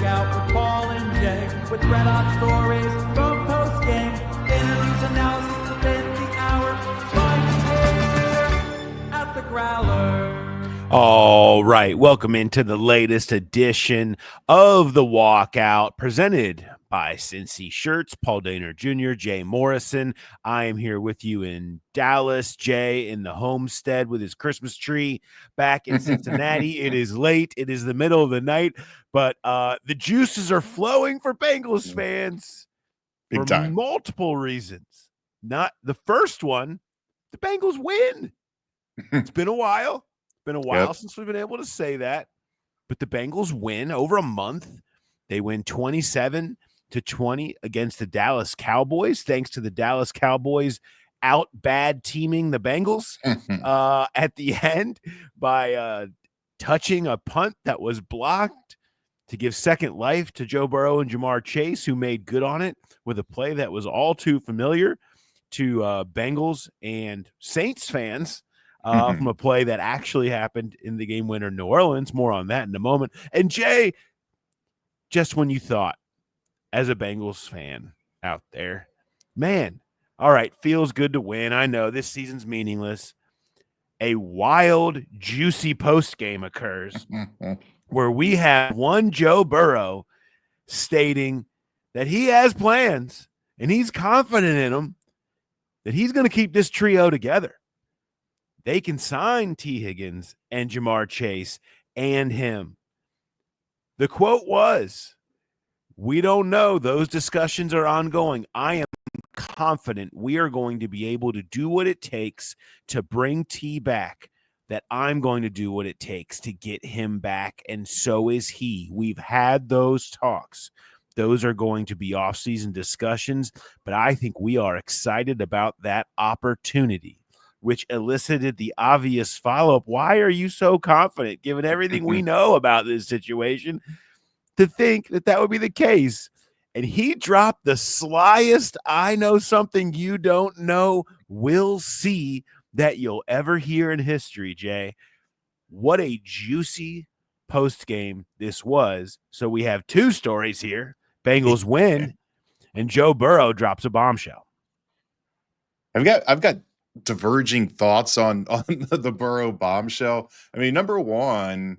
Walkout with Paul and Jay, with red hot stories from postgame, interviews, analysis, within the hour, right here at the Growler. All right, welcome into the latest edition of the Walkout, presented by Cincy Shirts. Paul Daner Jr., Jay Morrison. I am here with you in Dallas. Jay in the homestead with his Christmas tree back in Cincinnati. It is late. It is the middle of the night, but the juices are flowing for Bengals fans Big for time. multiple reasons. Not the first one, the Bengals win. It's been a while. Been a while since we've been able to say that, but the Bengals win over a month. They win 27-20 against the Dallas Cowboys, thanks to the Dallas Cowboys out bad teaming the Bengals at the end by touching a punt that was blocked to give second life to Joe Burrow and Jamar Chase, who made good on it with a play that was all too familiar to Bengals and Saints fans. From a play that actually happened in the game winner in New Orleans. More on that in a moment. And Jay, just when you thought, as a Bengals fan out there, man, all right, feels good to win. I know this season's meaningless. A wild, juicy post game occurs where we have one Joe Burrow stating that he has plans and he's confident in them, that he's going to keep this trio together. They can sign Tee Higgins and Jamar Chase and him. The quote was, "We don't know. Those discussions are ongoing. I am confident we are going to be able to do what it takes to bring T back, that I'm going to do what it takes to get him back, and so is he." We've had those talks. Those are going to be off-season discussions, but I think we are excited about that opportunity, which elicited the obvious follow-up. Why are you so confident, given everything we know about this situation, to think that that would be the case? And he dropped the slyest, "I know something you don't know, we'll see," that you'll ever hear in history, Jay. What a juicy post-game this was. So we have two stories here. Bengals win, and Joe Burrow drops a bombshell. I've got diverging thoughts on the Burrow bombshell. I mean, number one,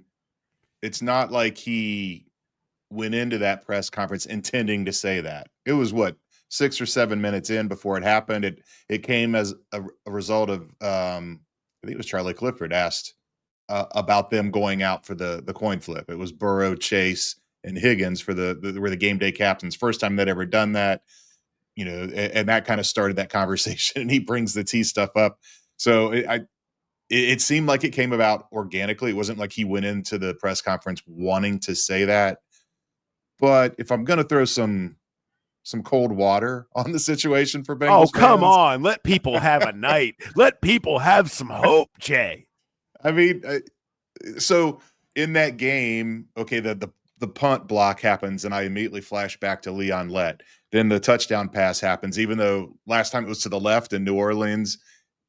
it's not like he went into that press conference intending to say that. It was 6 or 7 minutes in before it happened. It came as a result of I think it was Charlie Clifford asked about them going out for the coin flip. It was Burrow, Chase, and Higgins for were the game day captains. First time they'd ever done that. You know, and that kind of started that conversation, and he brings the T stuff up. So it seemed like it came about organically. It wasn't like he went into the press conference wanting to say that. But if I'm going to throw some cold water on the situation for Bengals come fans, on. Let people have a night. Let people have some hope, Jay. I mean, so in that game, okay, the punt block happens, and I immediately flash back to Leon Lett. Then the touchdown pass happens, even though last time it was to the left in New Orleans,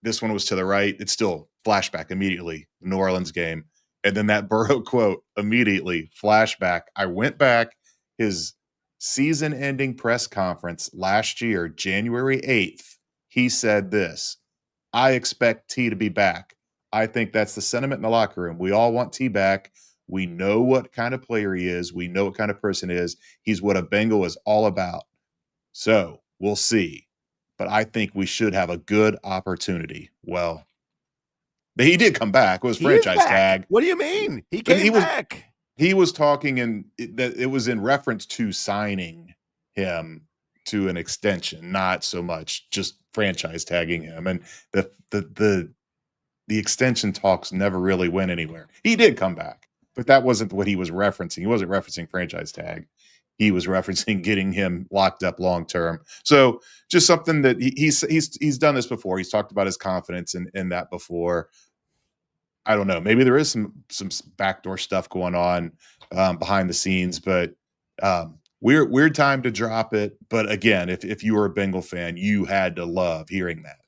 this one was to the right. It's still flashback immediately, New Orleans game. And then that Burrow quote, immediately flashback. I went back, his season-ending press conference last year, January 8th, he said this: "I expect T to be back. I think that's the sentiment in the locker room. We all want T back. We know what kind of player he is. We know what kind of person he is. He's what a Bengal is all about. So we'll see. But I think we should have a good opportunity." Well, he did come back. It was franchise tag. What do you mean? He came back. He was talking, and it was in reference to signing him to an extension, not so much just franchise tagging him. And the extension talks never really went anywhere. He did come back, but that wasn't what he was referencing. He wasn't referencing franchise tag. He was referencing getting him locked up long term. So just something that he's done this before. He's talked about his confidence in that before. I don't know. Maybe there is some backdoor stuff going on behind the scenes, but weird time to drop it. But again, if you were a Bengal fan, you had to love hearing that.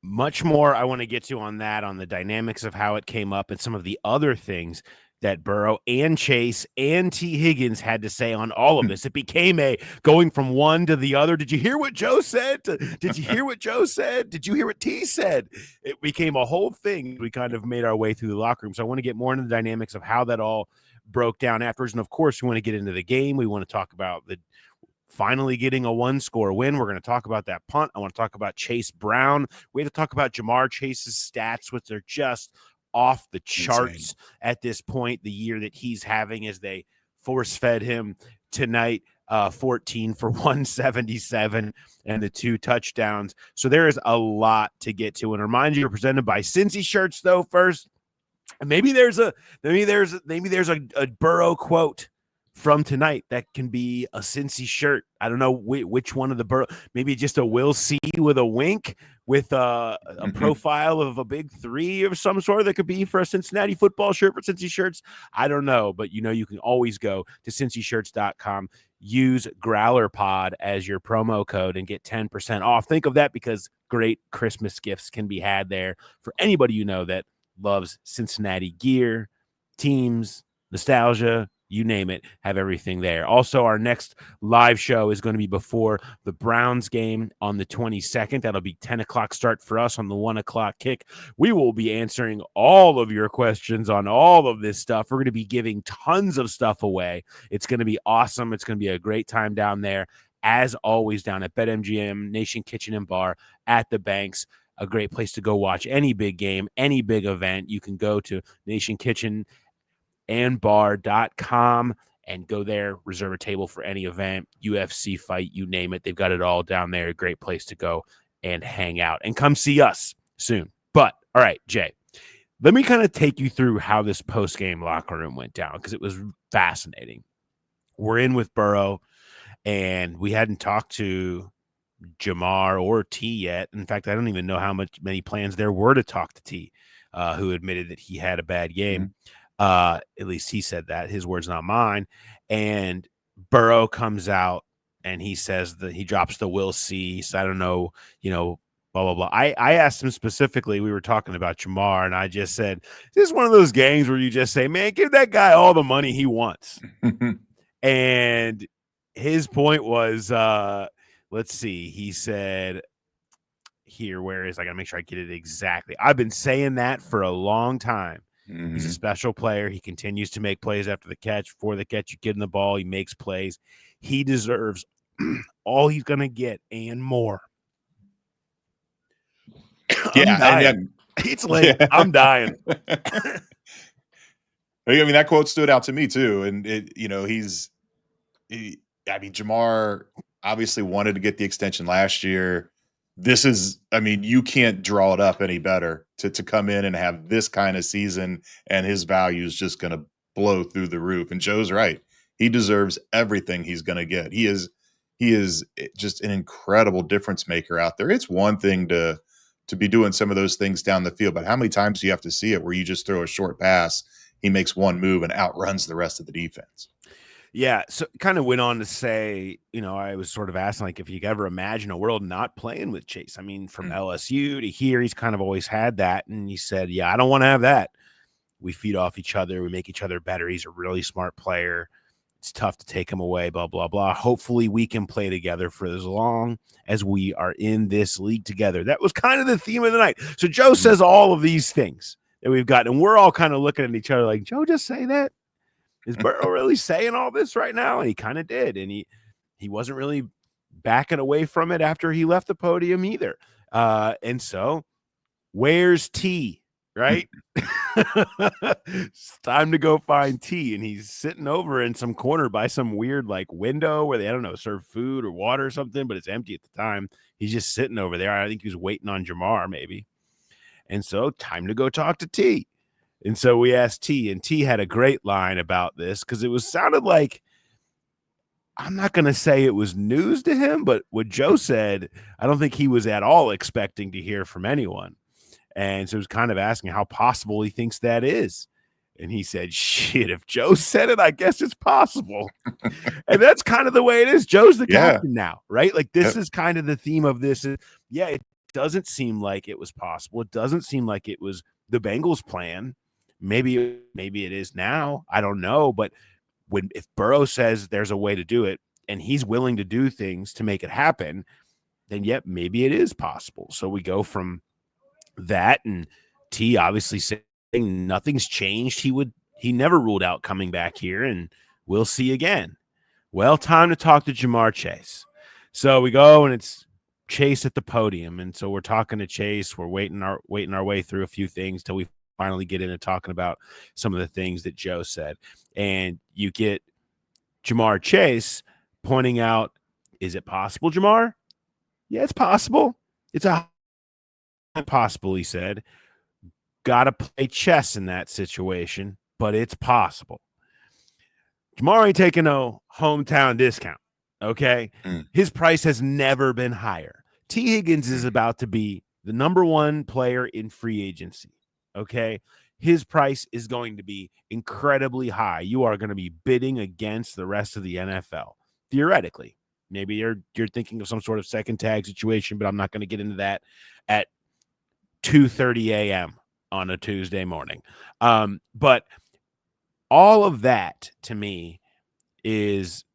Much more I want to get to on that, on the dynamics of how it came up and some of the other things that Burrow and Chase and Tee Higgins had to say on all of this. It became a going from one to the other. Did you hear what Joe said? Did you hear what Joe said? Did you hear what T said? It became a whole thing. We kind of made our way through the locker room. So I want to get more into the dynamics of how that all broke down afterwards. And of course, we want to get into the game. We want to talk about the finally getting a 1-score win. We're going to talk about that punt. I want to talk about Chase Brown. We have to talk about Jamar Chase's stats, which are just off the charts Insane. at this point, the year that he's having as they force-fed him tonight, 14 for 177 and the 2 touchdowns. So there is a lot to get to. And remind you, we're presented by Cincy shirts, though, first. And maybe there's a Burrow quote from tonight that can be a Cincy shirt. I don't know which one of the Burrow, maybe just a "we'll see" with a wink with a profile of a big 3 of some sort that could be for a Cincinnati football shirt for Cincy shirts. I don't know, but you can always go to cincyshirts.com, use GrowlerPod as your promo code and get 10% off. Think of that because great Christmas gifts can be had there for anybody that loves Cincinnati gear, teams, nostalgia, you name it, have everything there. Also, our next live show is going to be before the Browns game on the 22nd. That'll be 10 o'clock start for us on the 1 o'clock kick. We will be answering all of your questions on all of this stuff. We're going to be giving tons of stuff away. It's going to be awesome. It's going to be a great time down there. As always, down at BetMGM, Nation Kitchen and Bar at the Banks. A great place to go watch any big game, any big event. You can go to Nation Kitchen and bar.com and go there, reserve a table for any event, UFC fight, you name it. They've got it all down there. A great place to go and hang out and come see us soon. But all right, Jay, let me kind of take you through how this post-game locker room went down because it was fascinating. We're in with Burrow, and we hadn't talked to Jamar or T yet. In fact, I don't even know how many plans there were to talk to T, who admitted that he had a bad game. At least he said that. His words, not mine. And Burrow comes out and he says that he drops the "we'll see." So I don't know, blah, blah, blah. I asked him specifically, we were talking about Jamar, and I just said, this is one of those games where you just say, man, give that guy all the money he wants. And his point was, let's see, he said here, where is, I got to make sure I get it exactly. I've been saying that for a long time. He's a special player. He continues to make plays after the catch. Before the catch, you get him the ball. He makes plays. He deserves all he's going to get and more. Yeah. It's late. Yeah. I'm dying. I mean, that quote stood out to me too. And Jamar obviously wanted to get the extension last year. This is, you can't draw it up any better to come in and have this kind of season, and his value is just going to blow through the roof. And Joe's right. He deserves everything he's going to get. He is just an incredible difference maker out there. It's one thing to be doing some of those things down the field, but how many times do you have to see it where you just throw a short pass, he makes one move and outruns the rest of the defense? Yeah, so kind of went on to say, I was sort of asking, like, if you could ever imagine a world not playing with Chase. I mean, from LSU to here, he's kind of always had that. And he said, yeah, I don't want to have that. We feed off each other. We make each other better. He's a really smart player. It's tough to take him away, blah, blah, blah. Hopefully we can play together for as long as we are in this league together. That was kind of the theme of the night. So Joe says all of these things that we've got, and we're all kind of looking at each other like, Joe just say that? Is Burrow really saying all this right now? And he kind of did. And he wasn't really backing away from it after he left the podium either. And so where's T, right? It's time to go find T. And he's sitting over in some corner by some weird window where they, I don't know, serve food or water or something, but it's empty at the time. He's just sitting over there. I think he was waiting on Jamar maybe. And so time to go talk to T. And so we asked T, and T had a great line about this because it sounded like, I'm not going to say it was news to him, but what Joe said, I don't think he was at all expecting to hear from anyone. And so he was kind of asking how possible he thinks that is. And he said, shit, if Joe said it, I guess it's possible. And that's kind of the way it is. Joe's the captain now, right? Like this is kind of the theme of this. Yeah, it doesn't seem like it was possible. It doesn't seem like it was the Bengals' plan. Maybe it is now. I don't know. But if Burrow says there's a way to do it and he's willing to do things to make it happen, then yep, maybe it is possible. So we go from that, and T obviously saying nothing's changed. He never ruled out coming back here, and we'll see again. Well, time to talk to Jamar Chase. So we go, and it's Chase at the podium, and so we're talking to Chase. We're waiting our way through a few things till we finally get into talking about some of the things that Joe said. And you get Jamar Chase pointing out, is it possible, Jamar? Yeah, it's possible. It's possible, he said. Got to play chess in that situation, but it's possible. Jamar ain't taking no hometown discount, okay? His price has never been higher. Tee Higgins is about to be the number one player in free agency, okay? His price is going to be incredibly high. You are going to be bidding against the rest of the NFL, theoretically. Maybe you're thinking of some sort of second tag situation, but I'm not going to get into that at 2:30 a.m. on a Tuesday morning. But all of that to me is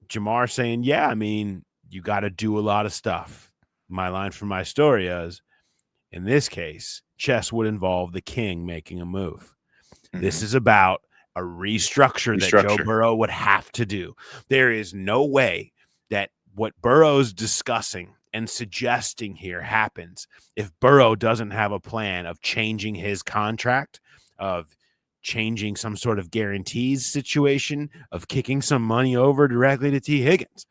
Jamar saying, yeah, I mean, you got to do a lot of stuff. My line from my story is, in this case, chess would involve the king making a move. This is about a restructure that Joe Burrow would have to do. There is no way that what Burrow's discussing and suggesting here happens if Burrow doesn't have a plan of changing his contract, of changing some sort of guarantees situation, of kicking some money over directly to Tee Higgins,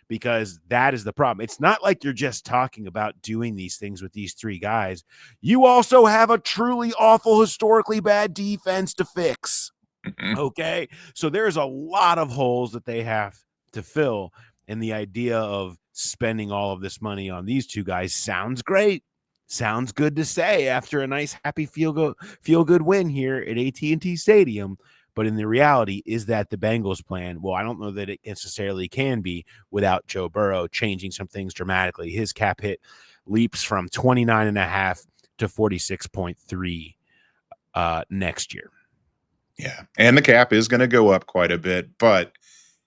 because that is the problem. It's not like you're just talking about doing these things with these three guys. You also have a truly awful, historically bad defense to fix. Okay? So there's a lot of holes that they have to fill, and the idea of spending all of this money on these two guys sounds great. Sounds good to say after a nice, happy, feel-good win here at AT&T Stadium. But in the reality, is that the Bengals plan? Well, I don't know that it necessarily can be without Joe Burrow changing some things dramatically. His cap hit leaps from 29.5 to 46.3 next year. Yeah, and the cap is going to go up quite a bit, but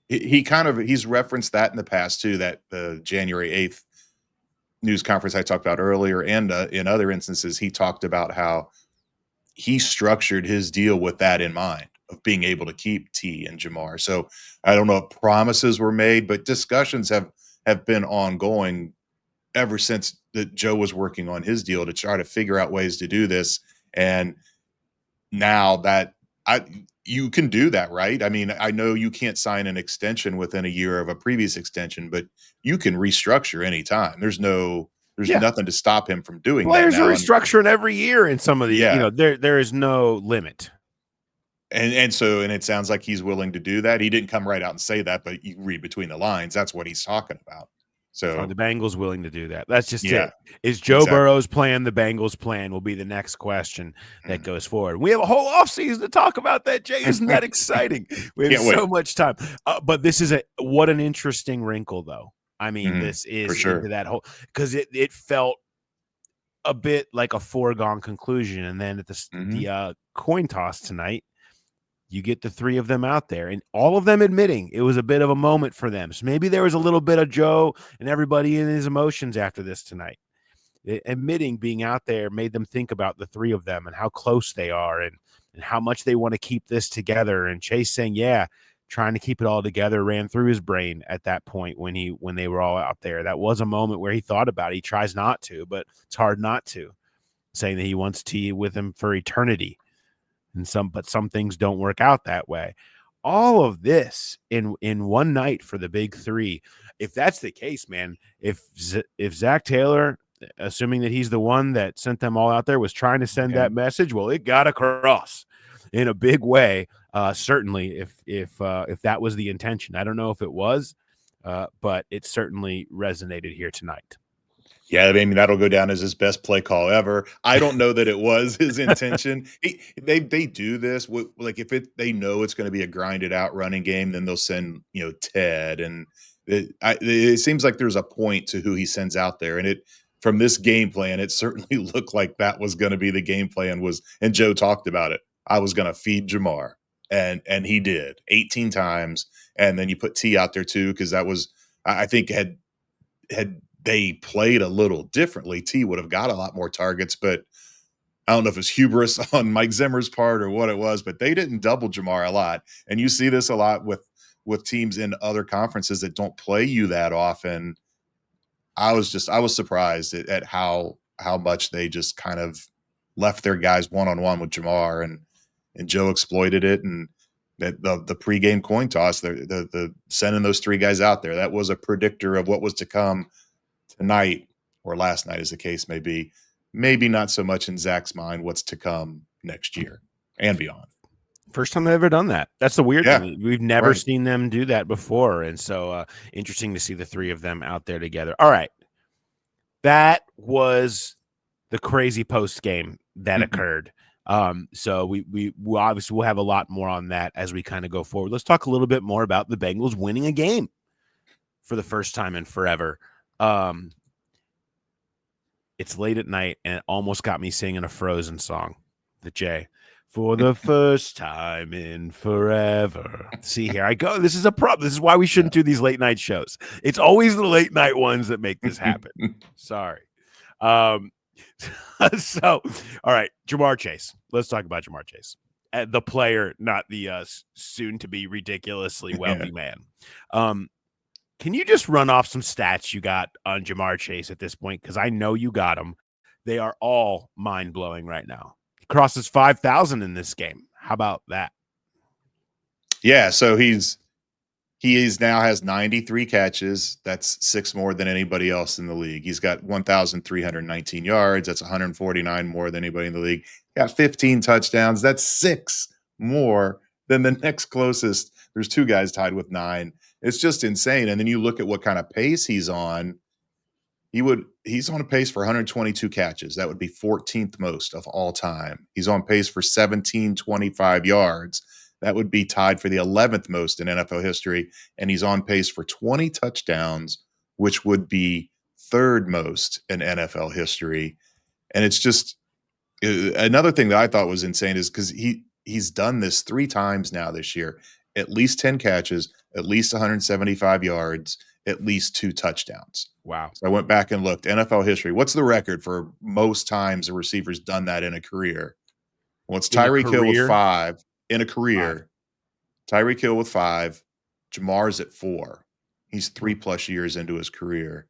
he's referenced that in the past too, that the January 8th news conference I talked about earlier, and in other instances, he talked about how he structured his deal with that in mind, of being able to keep T and Jamar. So I don't know if promises were made, but discussions have been ongoing ever since that Joe was working on his deal to try to figure out ways to do this. And now that you can do that, right? I mean, I know you can't sign an extension within a year of a previous extension, but you can restructure anytime. There's nothing to stop him from doing Players that now. Are restructuring every year in some of the, there is no limit. And it sounds like he's willing to do that. He didn't come right out and say that, but you read between the lines. That's what he's talking about. So are the Bengals willing to do that? That's just it. Is Joe Burrow's plan the Bengals' plan will be the next question that goes forward. We have a whole offseason to talk about that, Jay. Isn't that exciting? We have so much time. But this is what an interesting wrinkle, though. I mean, this is into that whole, because it felt a bit like a foregone conclusion. And then at the coin toss tonight, you get the three of them out there, and all of them admitting it was a bit of a moment for them. So maybe there was a little bit of Joe and everybody in his emotions after this tonight. Admitting being out there made them think about the three of them and how close they are and how much they want to keep this together. And Chase saying, yeah, trying to keep it all together ran through his brain at that point when they were all out there. That was a moment where he thought about it. He tries not to, but it's hard not to. Saying that he wants T with him for eternity. But some things don't work out that way. All of this in one night for the big three. If that's the case, man, if Zach Taylor, assuming that he's the one that sent them all out there, was trying to send that message, well, it got across in a big way. Certainly, if that was the intention, I don't know if it was, but it certainly resonated here tonight. Yeah, I mean, that'll go down as his best play call ever. I don't know that it was his intention. They do this like if they know it's going to be a grinded out running game, then they'll send Ted, and it seems like there's a point to who he sends out there, and from this game plan, it certainly looked like that was going to be the game plan and Joe talked about it. I was going to feed Jamar. And he did 18 times. And then you put T out there too, because that was, I think, had they played a little differently, T would have got a lot more targets. But I don't know if it's hubris on Mike Zimmer's part or what it was, but they didn't double Jamar a lot. And you see this a lot with teams in other conferences that don't play you that often. I was surprised at how much they just kind of left their guys one-on-one with Jamar, and Joe exploited it. And that the pregame coin toss, the sending those three guys out there, that was a predictor of what was to come tonight or last night, as the case may be. Maybe not so much in Zach's mind what's to come next year and beyond. First time they've ever done that. That's the weird thing. We've never Right. seen them do that before. And so interesting to see the three of them out there together. All right. That was the crazy post game that occurred. So we obviously will have a lot more on that as we kind of go forward. Let's talk a little bit more about the Bengals winning a game for the first time in forever. It's late at night, and it almost got me singing a Frozen song, the J. For the first time in forever. See, here I go. This is a problem. This is why we shouldn't do these late night shows. It's always the late night ones that make this happen. Sorry. So, all right, Jamar Chase. Let's talk about Jamar Chase. The player, not the soon-to-be ridiculously wealthy man. Can you just run off some stats you got on Jamar Chase at this point? Because I know you got them. They are all mind-blowing right now. He crosses 5,000 in this game. How about that? Yeah, so he now has 93 catches. That's 6 more than anybody else in the league. He's got 1,319 yards. That's 149 more than anybody in the league. Got 15 touchdowns. That's 6 more than the next closest. There's 2 guys tied with 9. It's just insane. And then you look at what kind of pace he's on. He's on a pace for 122 catches. That would be 14th most of all time. He's on pace for 1,725 yards. That would be tied for the 11th most in NFL history. And he's on pace for 20 touchdowns, which would be 3rd most in NFL history. And it's just another thing that I thought was insane is because he's done this 3 times now this year. At least 10 catches, at least 175 yards, at least 2 touchdowns. Wow. So I went back and looked. NFL history. What's the record for most times a receiver's done that in a career? Well, it's Tyreek Hill with 5 in a career. Tyreek Hill with 5. Jamar's at 4. He's 3+ years into his career.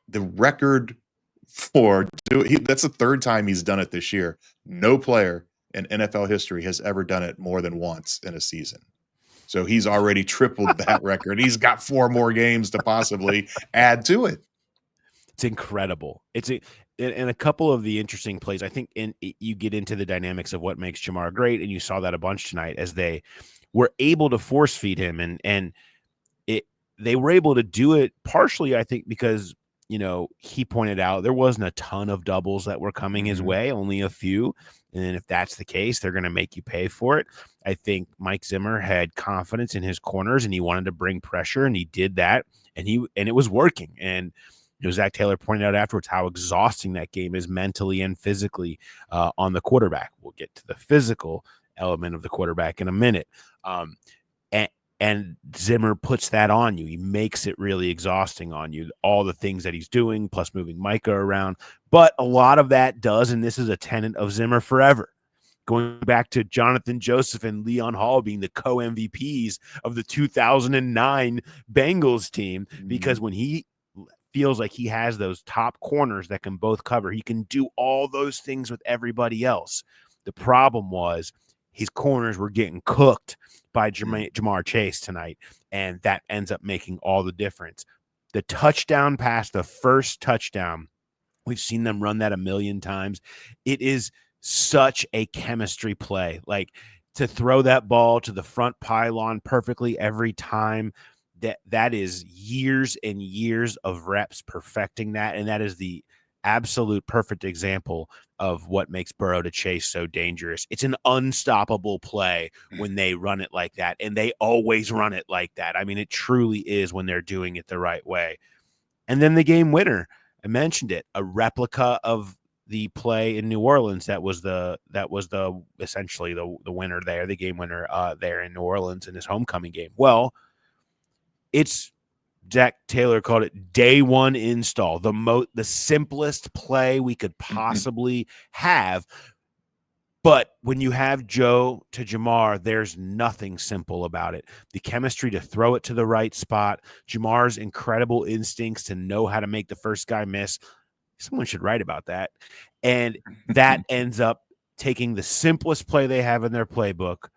The record for that's the 3rd time he's done it this year. No player in NFL history has ever done it more than once in a season. So he's already tripled that record. He's got 4 more games to possibly add to it. It's incredible. In a couple of the interesting plays, I think you get into the dynamics of what makes Jamar great, and you saw that a bunch tonight as they were able to force feed him, and they were able to do it partially, I think, because he pointed out there wasn't a ton of doubles that were coming his way, only a few. And if that's the case, they're going to make you pay for it. I think Mike Zimmer had confidence in his corners, and he wanted to bring pressure, and he did that, and it was working. And Zach Taylor pointed out afterwards how exhausting that game is mentally and physically on the quarterback. We'll get to the physical element of the quarterback in a minute. And Zimmer puts that on you. He makes it really exhausting on you, all the things that he's doing, plus moving Micah around. But a lot of that does, and this is a tenet of Zimmer forever, going back to Jonathan Joseph and Leon Hall being the co-MVPs of the 2009 Bengals team, because when he feels like he has those top corners that can both cover, he can do all those things with everybody else. The problem was his corners were getting cooked by Jamar Chase tonight, and that ends up making all the difference. The touchdown pass, the first touchdown, we've seen them run that a million times. It is such a chemistry play. Like, to throw that ball to the front pylon perfectly every time, that is years and years of reps perfecting that, and that is the absolute perfect example of what makes Burrow to Chase so dangerous. It's an unstoppable play when they run it like that, and they always run it like that. I mean, it truly is when they're doing it the right way. And then the game winner, I mentioned it, a replica of play in New Orleans that was the essentially the winner there, the game winner there in New Orleans in his homecoming game. Well, it's Jack Taylor called it day one install, the simplest play we could possibly have. But when you have Joe to Jamar, there's nothing simple about it. The chemistry to throw it to the right spot, Jamar's incredible instincts to know how to make the first guy miss. Someone should write about that. And that ends up taking the simplest play they have in their playbook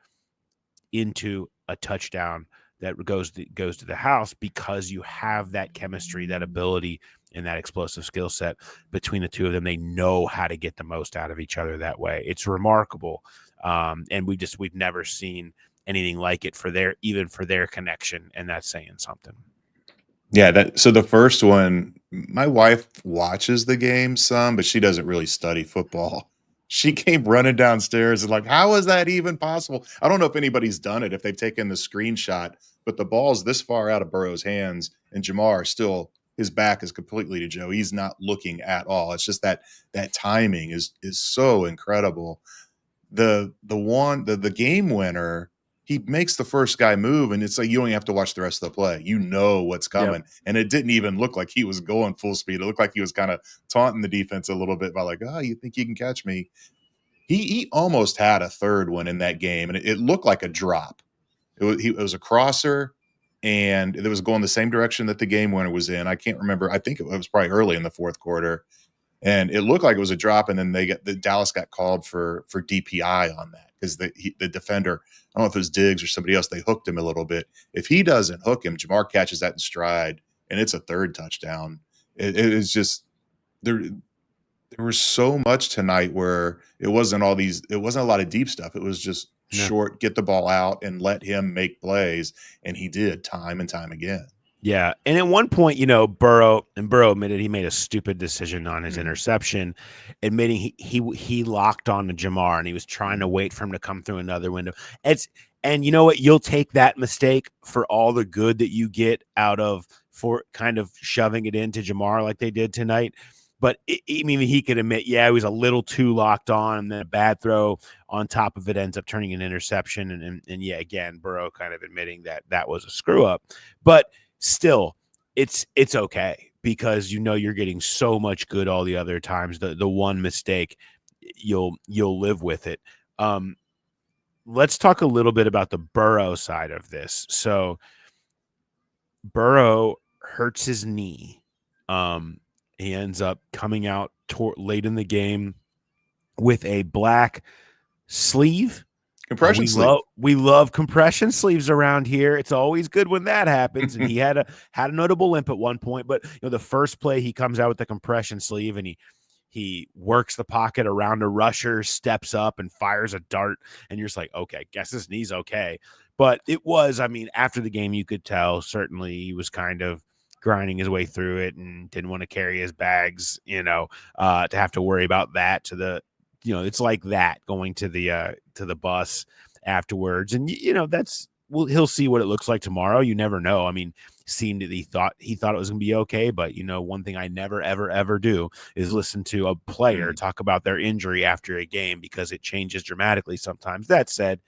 into a touchdown that goes to the house, because you have that chemistry, that ability, and that explosive skill set between the two of them. They know how to get the most out of each other that way. It's remarkable. And we've never seen anything like it for their connection. And that's saying something. Yeah, so the first one, my wife watches the game some, but she doesn't really study football. She came running downstairs and like, how is that even possible? I don't know if anybody's done it, if they've taken the screenshot, but the ball's this far out of Burrow's hands, and Jamar still, his back is completely to Joe. He's not looking at all. It's just that timing is so incredible. The game winner, he makes the first guy move, and it's like you don't even have to watch the rest of the play. You know what's coming. Yep. And it didn't even look like he was going full speed. It looked like he was kind of taunting the defense a little bit by like, oh, you think you can catch me? He almost had a third one in that game, and it looked like a drop. It was a crosser, and it was going the same direction that the game winner was in. I can't remember. I think it was probably early in the fourth quarter. And it looked like it was a drop, and then Dallas got called for DPI on that, because the defender, I don't know if it was Diggs or somebody else, they hooked him a little bit. If he doesn't hook him, Jamar catches that in stride, and it's a third touchdown. It is just there was so much tonight where it wasn't a lot of deep stuff. It was just short, get the ball out and let him make plays, and he did time and time again. Yeah. And at one point, Burrow admitted he made a stupid decision on his interception, admitting he locked on to Jamar, and he was trying to wait for him to come through another window. And you know what? You'll take that mistake for all the good that you get out of for kind of shoving it into Jamar like they did tonight. But he could admit, he was a little too locked on, and then a bad throw on top of it ends up turning an interception. And again, Burrow kind of admitting that was a screw up. But still, it's okay, because you're getting so much good all the other times. The one mistake, you'll live with it. Let's talk a little bit about the Burrow side of this. So Burrow hurts his knee. He ends up coming out late in the game with a black sleeve. Compression sleeve. We love compression sleeves around here. It's always good when that happens. And he had a notable limp at one point, but the first play he comes out with the compression sleeve, and he works the pocket around a rusher, steps up and fires a dart, and you're just like, okay, guess his knee's okay. But it was, after the game, you could tell certainly he was kind of grinding his way through it and didn't want to carry his bags, to have to worry about that to the. It's like that going to the bus afterwards. And, he'll see what it looks like tomorrow. You never know. Seemed that he thought it was going to be okay. But, one thing I never, ever, ever do is listen to a player talk about their injury after a game, because it changes dramatically sometimes. That said,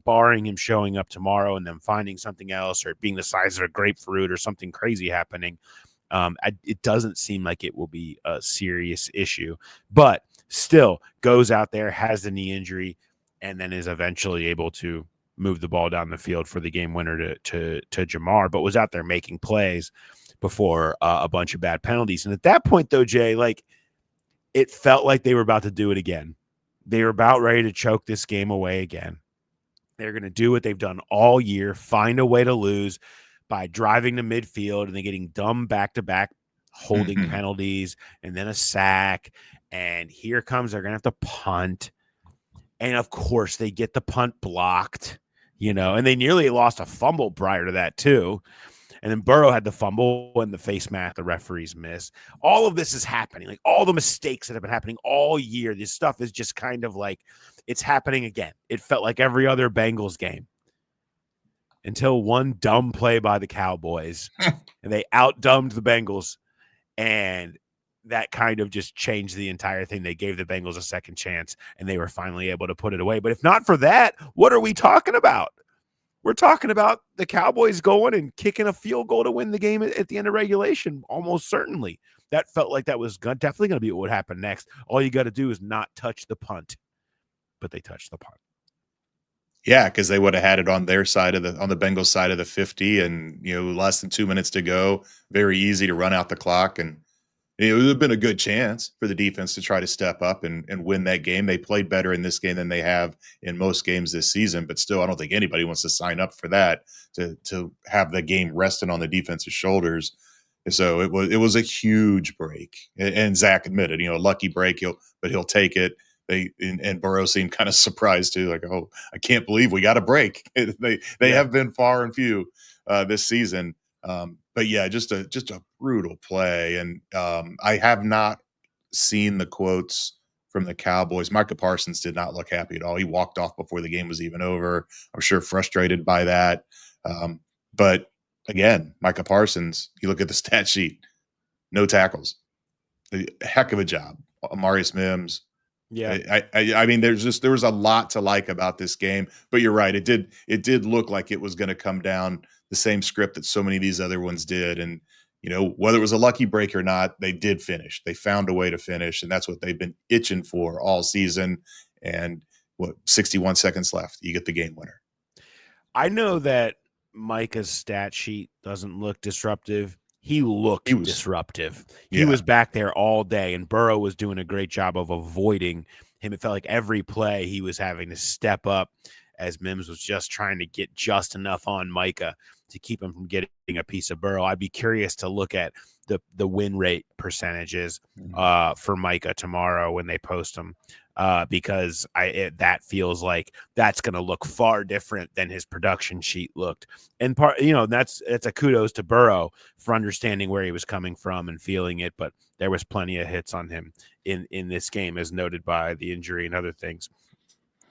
barring him showing up tomorrow and then finding something else, or it being the size of a grapefruit or something crazy happening, it doesn't seem like it will be a serious issue. But still goes out there, has the knee injury, and then is eventually able to move the ball down the field for the game winner to Jamar, but was out there making plays before a bunch of bad penalties. And at that point, though, Jay, it felt like they were about to do it again. They were about ready to choke this game away again. They're going to do what they've done all year, find a way to lose by driving to midfield and then getting dumb back-to-back holding penalties and then a sack. And here comes, they're going to have to punt. And, of course, they get the punt blocked, and they nearly lost a fumble prior to that too. And then Burrow had the fumble and the face mask the referees miss. All of this is happening. Like all the mistakes that have been happening all year, this stuff is just kind of like it's happening again. It felt like every other Bengals game until one dumb play by the Cowboys and they outdumbed the Bengals. And that kind of just changed the entire thing. They gave the Bengals a second chance, and they were finally able to put it away. But if not for that, what are we talking about? We're talking about the Cowboys going and kicking a field goal to win the game at the end of regulation, almost certainly. That felt like that was definitely going to be what would happen next. All you got to do is not touch the punt, but they touched the punt. Yeah, because they would have had it on their side on the Bengals side of the 50, and less than 2 minutes to go. Very easy to run out the clock, and it would have been a good chance for the defense to try to step up and win that game. They played better in this game than they have in most games this season, but still, I don't think anybody wants to sign up for that, to have the game resting on the defense's shoulders. So it was a huge break, and Zach admitted, a lucky break. He'll take it. And Burrow seemed kind of surprised too, like, oh, I can't believe we got a break. They have been far and few this season. But yeah, just a brutal play. And I have not seen the quotes from the Cowboys. Micah Parsons did not look happy at all. He walked off before the game was even over. I'm sure frustrated by that. But again, Micah Parsons, you look at the stat sheet, no tackles. A heck of a job. Amarius Mims. Yeah. I mean, there was a lot to like about this game, but you're right. It did look like it was going to come down the same script that so many of these other ones did. And, whether it was a lucky break or not, they did finish. They found a way to finish, and that's what they've been itching for all season. And 61 seconds left, you get the game winner. I know that Micah's stat sheet doesn't look disruptive. He looked disruptive. He was back there all day, and Burrow was doing a great job of avoiding him. It felt like every play he was having to step up, as Mims was just trying to get just enough on Micah to keep him from getting a piece of Burrow. I'd be curious to look at the win rate percentages for Micah tomorrow when they post them, because that feels like that's going to look far different than his production sheet looked. And that's a kudos to Burrow for understanding where he was coming from and feeling it. But there was plenty of hits on him in this game, as noted by the injury and other things.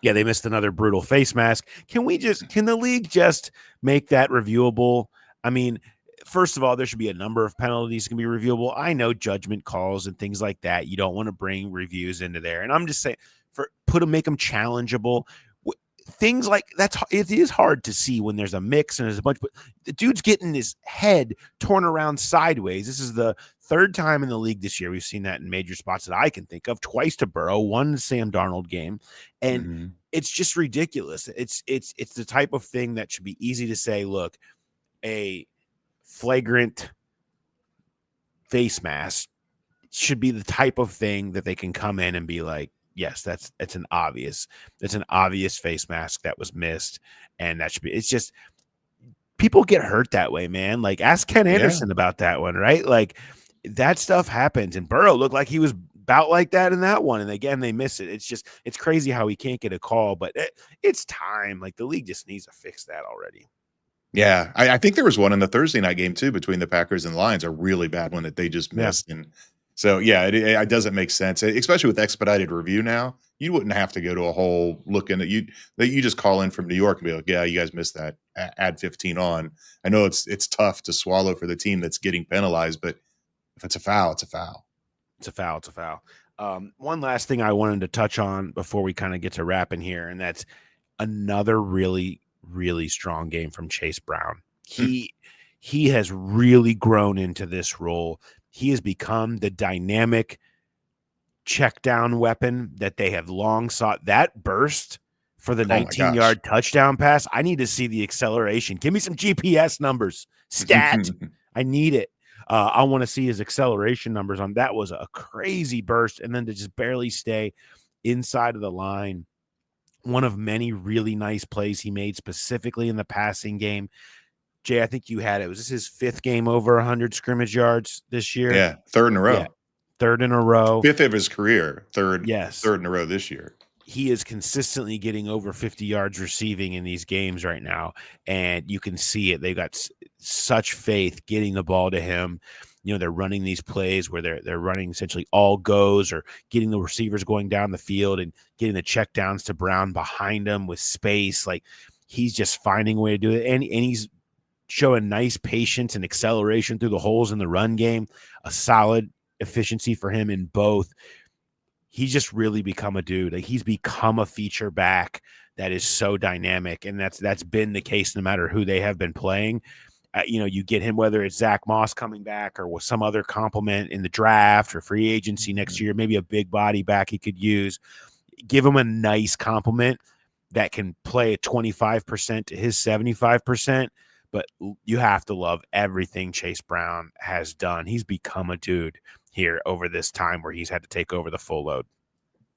Yeah, they missed another brutal face mask. Can the league just make that reviewable? I mean, first of all, there should be a number of penalties can be reviewable. I know judgment calls and things like that. You don't want to bring reviews into there. And I'm just saying, make them challengeable. Things like it is hard to see when there's a mix and there's a bunch, but the dude's getting his head torn around sideways. This is the third time in the league this year we've seen that in major spots that I can think of. Twice to Burrow, one Sam Darnold game, and it's just ridiculous. It's the type of thing that should be easy to say, look, a flagrant face mask should be the type of thing that they can come in and be like, yes, that's an obvious face mask that was missed, and that should be. It's just people get hurt that way, man. Like, ask Ken Anderson about that one, right? Like, that stuff happens, and Burrow looked like he was about like that in that one, and again they miss it. It's crazy how he can't get a call, but it's time. Like, the league just needs to fix that already. Yeah, I think there was one in the Thursday night game too between the Packers and the Lions, a really bad one that they just missed. And so, yeah, it doesn't make sense, especially with expedited review now. You wouldn't have to go to a whole look in that you just call in from New York and be like, yeah, you guys missed that. Add 15 on. I know it's tough to swallow for the team that's getting penalized, but if it's a foul, it's a foul. It's a foul. It's a foul. One last thing I wanted to touch on before we kind of get to wrapping here, and that's another really, really strong game from Chase Brown. He has really grown into this role. He has become the dynamic check down weapon that they have long sought. That burst for the 19-yard touchdown pass, I need to see the acceleration. Give me some GPS numbers. Stat. I need it. I want to see his acceleration numbers on that. Was a crazy burst, and then to just barely stay inside of the line. One of many really nice plays he made specifically in the passing game. Jay, I think you had it. Was this his fifth game over 100 scrimmage yards this year? Yeah, third in a row. Yeah, third in a row. Fifth of his career. Third in a row this year. He is consistently getting over 50 yards receiving in these games right now, and you can see it. They've got such faith getting the ball to him. They're running these plays where they're running essentially all goes, or getting the receivers going down the field and getting the check downs to Brown behind him with space. Like, he's just finding a way to do it, and he's showing nice patience and acceleration through the holes in the run game. A solid efficiency for him in both. He's just really become a dude. Like, he's become a feature back that is so dynamic, and that's been the case no matter who they have been playing. You get him, whether it's Zach Moss coming back or with some other compliment in the draft or free agency next year, maybe a big body back he could use. Give him a nice compliment that can play at 25% to his 75%. But you have to love everything Chase Brown has done. He's become a dude here over this time where he's had to take over the full load.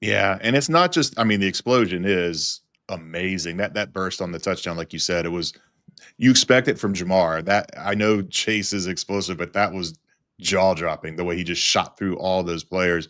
Yeah, and it's not just, I mean, the explosion is amazing. That burst on the touchdown, like you said, you expect it from Jamar. That, I know Chase is explosive, but that was jaw dropping the way he just shot through all those players.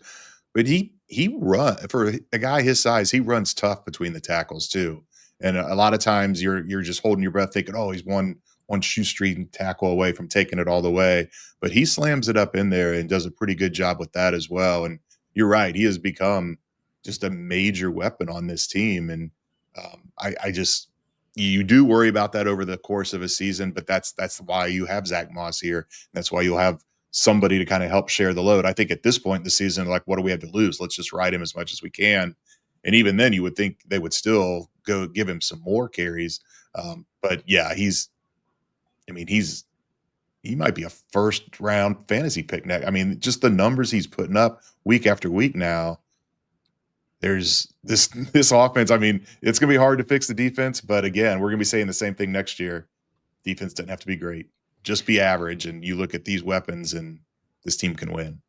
But he run, for a guy his size, he runs tough between the tackles too. And a lot of times you're just holding your breath thinking, oh, he's one shoestring tackle away from taking it all the way. But he slams it up in there and does a pretty good job with that as well. And you're right, he has become just a major weapon on this team. And I just, you do worry about that over the course of a season, but that's why you have Zach Moss here. That's why you'll have somebody to kind of help share the load. I think at this point in the season, like, what do we have to lose? Let's just ride him as much as we can. And even then, you would think they would still go give him some more carries. But yeah, he might be a first round fantasy pick next. I mean, just the numbers he's putting up week after week now. There's this offense. I mean, it's going to be hard to fix the defense, but again, we're going to be saying the same thing next year. Defense doesn't have to be great. Just be average, and you look at these weapons, and this team can win.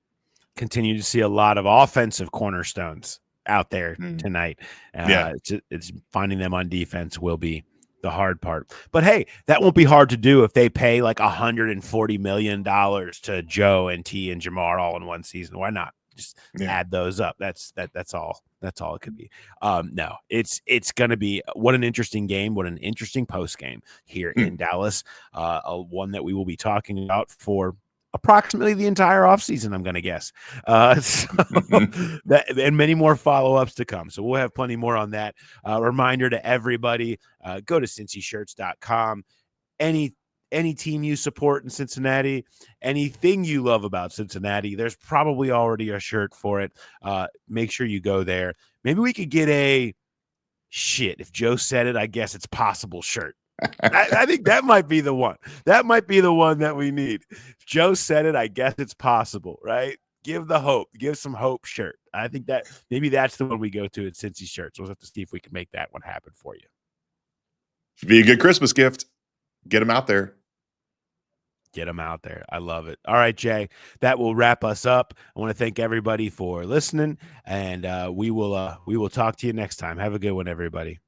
Continue to see a lot of offensive cornerstones out there tonight. It's finding them on defense will be the hard part. But hey, that won't be hard to do if they pay like $140 million to Joe and T and Jamar all in one season. Why not? Just add those up. That's all. That's all it could be. No, it's going to be what an interesting game. What an interesting post game here in Dallas. One that we will be talking about for approximately the entire offseason, I'm going to guess. And many more follow-ups to come. So we'll have plenty more on that. Reminder to everybody, go to cincyshirts.com. Any team you support in Cincinnati, anything you love about Cincinnati, there's probably already a shirt for it. Make sure you go there. Maybe we could get a if Joe said it, I guess it's possible shirt. I think that might be the one. That might be the one that we need. If Joe said it, I guess it's possible, right? Give the hope. Give some hope shirt. I think that maybe that's the one we go to at Cincy Shirts. We'll have to see if we can make that one happen for you. Should be a good Christmas gift. Get them out there. Get them out there. I love it. All right, Jay, that will wrap us up. I want to thank everybody for listening, and we will talk to you next time. Have a good one, everybody.